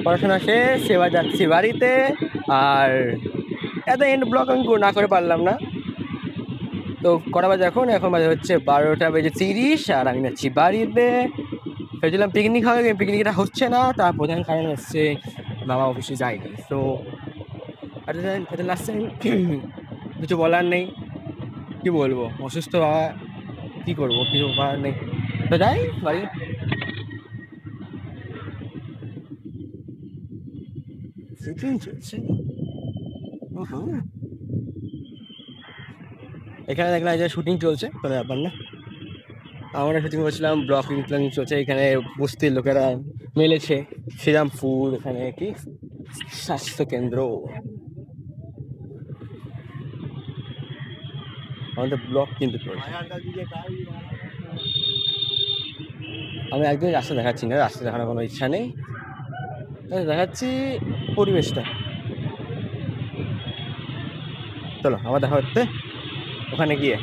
পড়াশোনা শেষ, এবার যাচ্ছি বাড়িতে। আর এত এন্ড ব্লগ আমি না করে পারলাম না। তো কটা বাজে এখন বাজে হচ্ছে 12:30, আর আমি যাচ্ছি বাড়িতে। ভেবেছিলাম পিকনিক হবে, পিকনিকটা হচ্ছে না। তার প্রধান কারণ হচ্ছে বাবা অফিসে যায়নি। তো লাস্ট টাইম কিছু বলার নেই, কি বলবো, অসুস্থ বাবা, কি করবো, কিছু করার নেই। তো যাই বাড়ি। চলছে এখানে, দেখলাম যে শুটিং চলছে, কোনো ব্যাপার না। আমরা শুটিং করছিলাম, ব্লগ প্ল্যানিং চলছে এখানে। বস্তির লোকেরা মেলেছে শ্রীরামপুর, এখানে কি স্বাস্থ্য কেন্দ্র। আমাদের ব্লগ কিন্তু চলছে। আমি একদিন রাস্তা দেখাচ্ছি না, রাস্তা দেখানোর কোনো ইচ্ছা নেই, দেখাচ্ছি পরিবেশটা। চলো আবার দেখা হচ্ছে ওখানে গিয়ে।